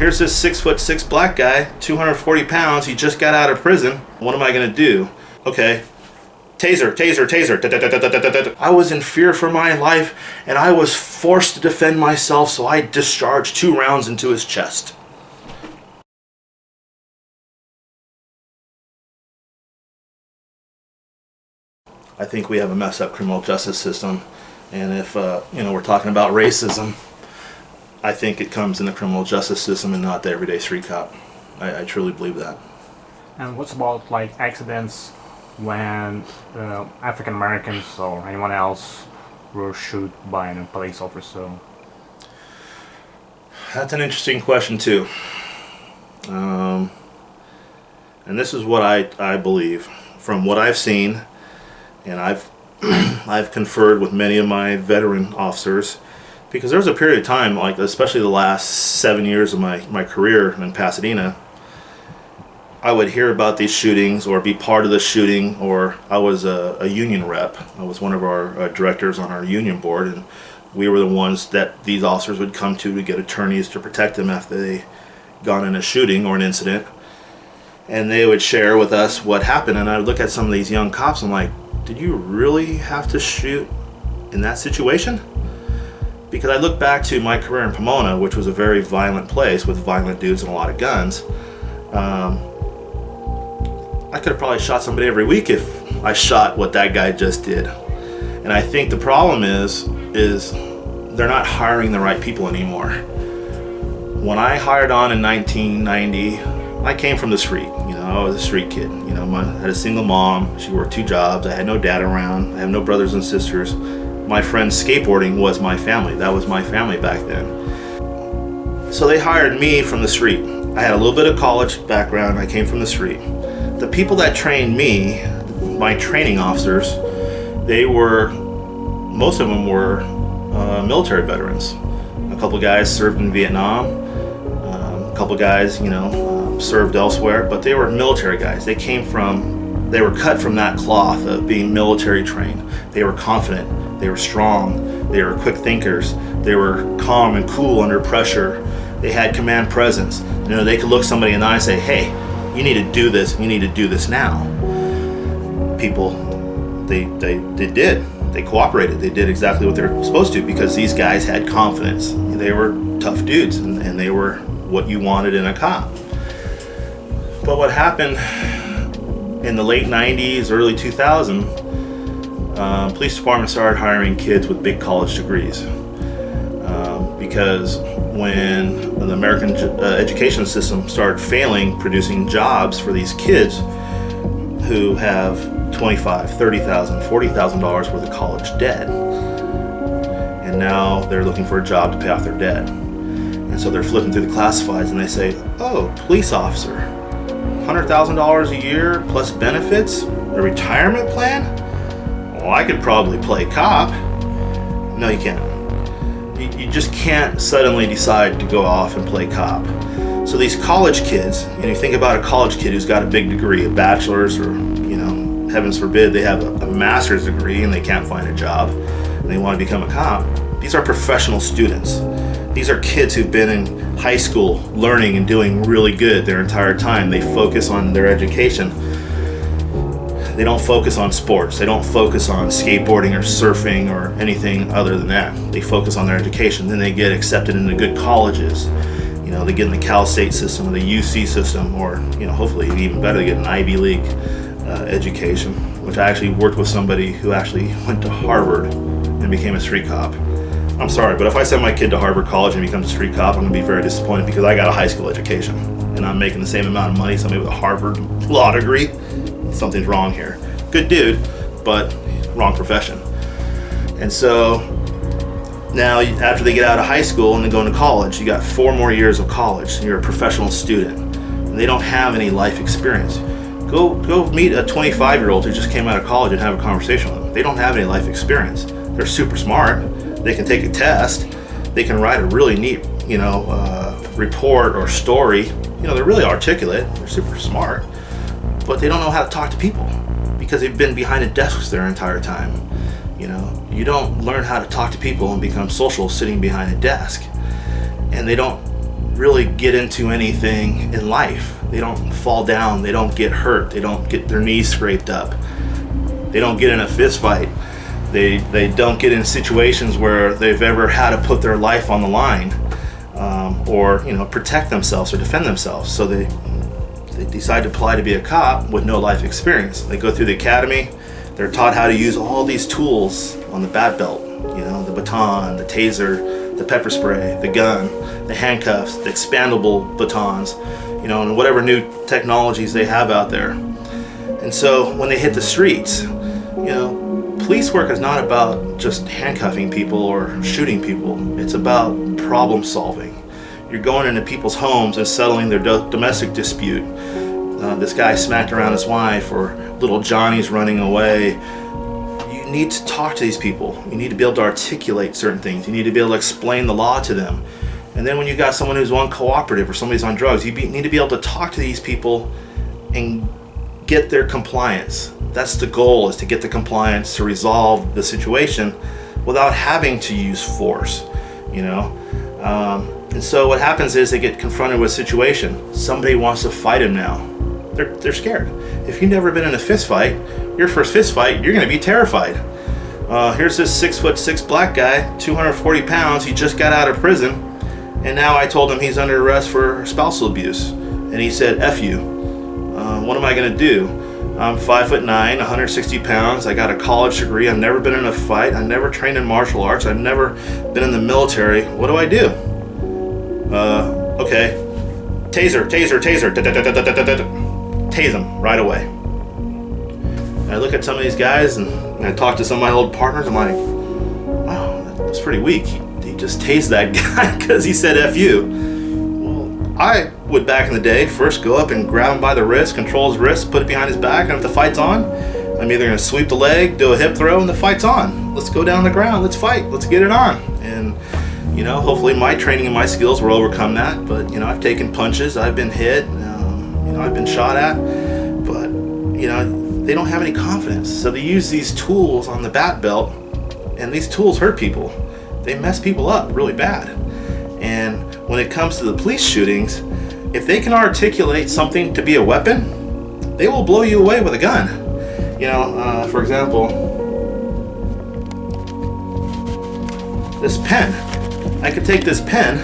here's this 6'6" black guy, 240 pounds. He just got out of prison. What am I gonna do? Okay, taser, taser, taser. Da, da, da, da, da, da, da. I was in fear for my life, and I was forced to defend myself, so I discharged 2 rounds into his chest. I think we have a messed up criminal justice system, and if we're talking about racism, I think it comes in the criminal justice system and not the everyday street cop. I truly believe that. And what's about like accidents when African Americans or anyone else were shot by a police officer? That's an interesting question too. And this is what I believe from what I've seen, and I've conferred with many of my veteran officers, because there was a period of time, like especially the last 7 years of my career in Pasadena, I would hear about these shootings or be part of the shooting, or I was a union rep. I was one of our directors on our union board, and we were the ones that these officers would come to get attorneys to protect them after they gone in a shooting or an incident. And they would share with us what happened, and I would look at some of these young cops, I'm like, did you really have to shoot in that situation? Because I look back to my career in Pomona, which was a very violent place with violent dudes and a lot of guns. I could have probably shot somebody every week if I shot what that guy just did. And I think the problem is they're not hiring the right people anymore. When I hired on in 1990, I came from the street. I was a street kid. I had a single mom. She worked 2 jobs. I had no dad around. I have no brothers and sisters. My friends skateboarding was my family. That was my family back then. So they hired me from the street. I had a little bit of college background. I came from the street. The people that trained me, my training officers, most of them were military veterans. A couple guys served in Vietnam. A couple guys, served elsewhere, but they were military guys. They were cut from that cloth of being military trained. They were confident. They were strong. They were quick thinkers. They were calm and cool under pressure. They had command presence. They could look somebody in the eye and say, hey, you need to do this. You need to do this now. People, they did. They cooperated. They did exactly what they were supposed to, because these guys had confidence. They were tough dudes, and they were what you wanted in a cop. But what happened in the late 90s, early 2000s, police departments started hiring kids with big college degrees. Because when the American education system started failing producing jobs for these kids who have $25,000, $30,000, $40,000 worth of college debt, and now they're looking for a job to pay off their debt. And so they're flipping through the classifieds and they say, oh, police officer, $100,000 a year plus benefits, a retirement plan? Well, I could probably play cop. No, you can't. You just can't suddenly decide to go off and play cop. So these college kids, you think about a college kid who's got a big degree, a bachelor's, or heavens forbid they have a master's degree and they can't find a job and they want to become a cop. These are professional students. These are kids who've been in high school learning and doing really good their entire time. They focus on their education. They don't focus on sports. They don't focus on skateboarding or surfing or anything other than that. They focus on their education. Then they get accepted into good colleges. They get in the Cal State system or the UC system, or hopefully even better, they get an Ivy League education, which I actually worked with somebody who actually went to Harvard and became a street cop. I'm sorry, but if I send my kid to Harvard College and becomes a street cop, I'm going to be very disappointed, because I got a high school education and I'm making the same amount of money as somebody with a Harvard law degree. Something's wrong here. Good dude, but wrong profession. And so now after they get out of high school and they go into college, you got 4 more years of college and you're a professional student. And they don't have any life experience. Go meet a 25-year-old who just came out of college and have a conversation with them. They don't have any life experience. They're super smart. They can take a test. They can write a really neat, report or story. They're really articulate. They're super smart. But they don't know how to talk to people because they've been behind the desks their entire time. You don't learn how to talk to people and become social sitting behind a desk. And they don't really get into anything in life. They don't fall down, they don't get hurt, they don't get their knees scraped up, they don't get in a fist fight, they don't get in situations where they've ever had to put their life on the line, or protect themselves or defend themselves. So they decide to apply to be a cop with no life experience. They go through the academy, they're taught how to use all these tools on the bat belt, the baton, the taser, the pepper spray, the gun, the handcuffs, the expandable batons, and whatever new technologies they have out there. And so when they hit the streets, police work is not about just handcuffing people or shooting people. It's about problem solving. You're going into people's homes and settling their domestic dispute. This guy smacked around his wife, or little Johnny's running away. You need to talk to these people. You need to be able to articulate certain things. You need to be able to explain the law to them. And then when you got someone who's uncooperative or somebody's on drugs, you need to be able to talk to these people and get their compliance. That's the goal, is to get the compliance to resolve the situation without having to use force, And so what happens is they get confronted with a situation. Somebody wants to fight him now. They're scared. If you've never been in a fist fight, your first fist fight, you're going to be terrified. Here's this 6'6" black guy, 240 pounds. He just got out of prison, and now I told him he's under arrest for spousal abuse, and he said, "F you." What am I going to do? I'm 5'9", 160 pounds. I got a college degree. I've never been in a fight. I never trained in martial arts. I've never been in the military. What do I do? Okay. Taser. Tase him right away. And I look at some of these guys and I talk to some of my old partners. I'm like, wow, that's pretty weak. He just tased that guy because he said F you. Well, I would back in the day first go up and grab him by the wrist, control his wrist, put it behind his back, and if the fight's on, I'm either going to sweep the leg, do a hip throw, and the fight's on. Let's go down the ground. Let's fight. Let's get it on. And hopefully my training and my skills will overcome that. But, I've taken punches, I've been hit, I've been shot at, but, they don't have any confidence. So they use these tools on the bat belt, and these tools hurt people. They mess people up really bad. And when it comes to the police shootings, if they can articulate something to be a weapon, they will blow you away with a gun. For example, this pen. I could take this pen,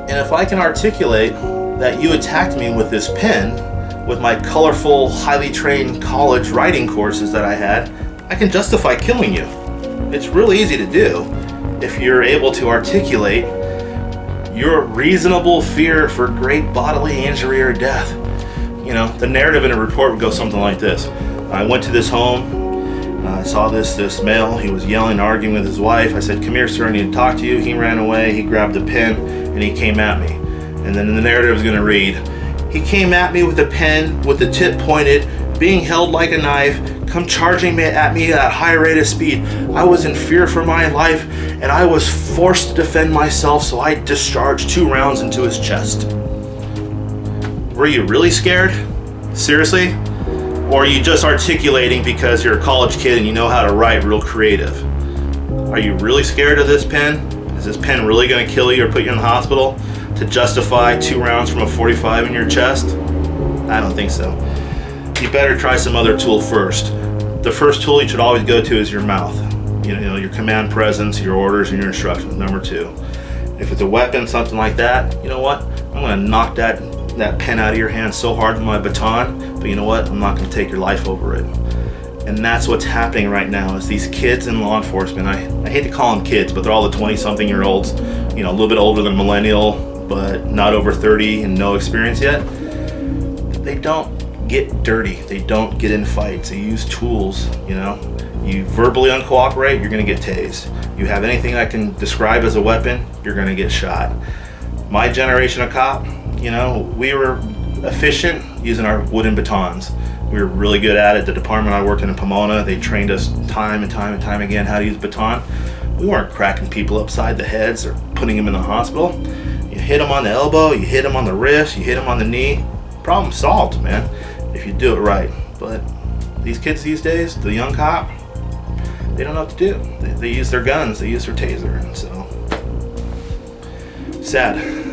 and if I can articulate that you attacked me with this pen, with my colorful, highly trained college writing courses that I had, I can justify killing you. It's really easy to do if you're able to articulate your reasonable fear for great bodily injury or death. The narrative in a report would go something like this. I went to this home. I saw this male. He was yelling, arguing with his wife. I said, "Come here, sir, I need to talk to you." He ran away. He grabbed a pen, and he came at me. And then the narrative is going to read, he came at me with a pen, with the tip pointed, being held like a knife, come charging at me at a high rate of speed. I was in fear for my life, and I was forced to defend myself, so I discharged 2 rounds into his chest. Were you really scared? Seriously? Or are you just articulating because you're a college kid and you know how to write real creative? Are you really scared of this pen? Is this pen really going to kill you or put you in the hospital to justify 2 rounds from a 45 in your chest? I don't think so. You better try some other tool first. The first tool you should always go to is your mouth. Your command presence, your orders, and your instructions. Number 2. If it's a weapon, something like that, you know what? I'm going to knock that pen out of your hand so hard with my baton, but you know what? I'm not going to take your life over it. And that's what's happening right now is these kids in law enforcement, I hate to call them kids, but they're all the 20-something-year-olds, a little bit older than millennial, but not over 30 and no experience yet. They don't get dirty. They don't get in fights. They use tools, You verbally uncooperate, you're going to get tased. You have anything I can describe as a weapon, you're going to get shot. My generation of cop, we were efficient using our wooden batons. We were really good at it. The department I worked in Pomona, they trained us time and time again how to use baton. We weren't cracking people upside the heads or putting them in the hospital. You hit them on the elbow, you hit them on the wrist, you hit them on the knee. Problem solved, man, if you do it right. But these kids these days, the young cop, they don't know what to do. They use their guns, they use their taser, and sad.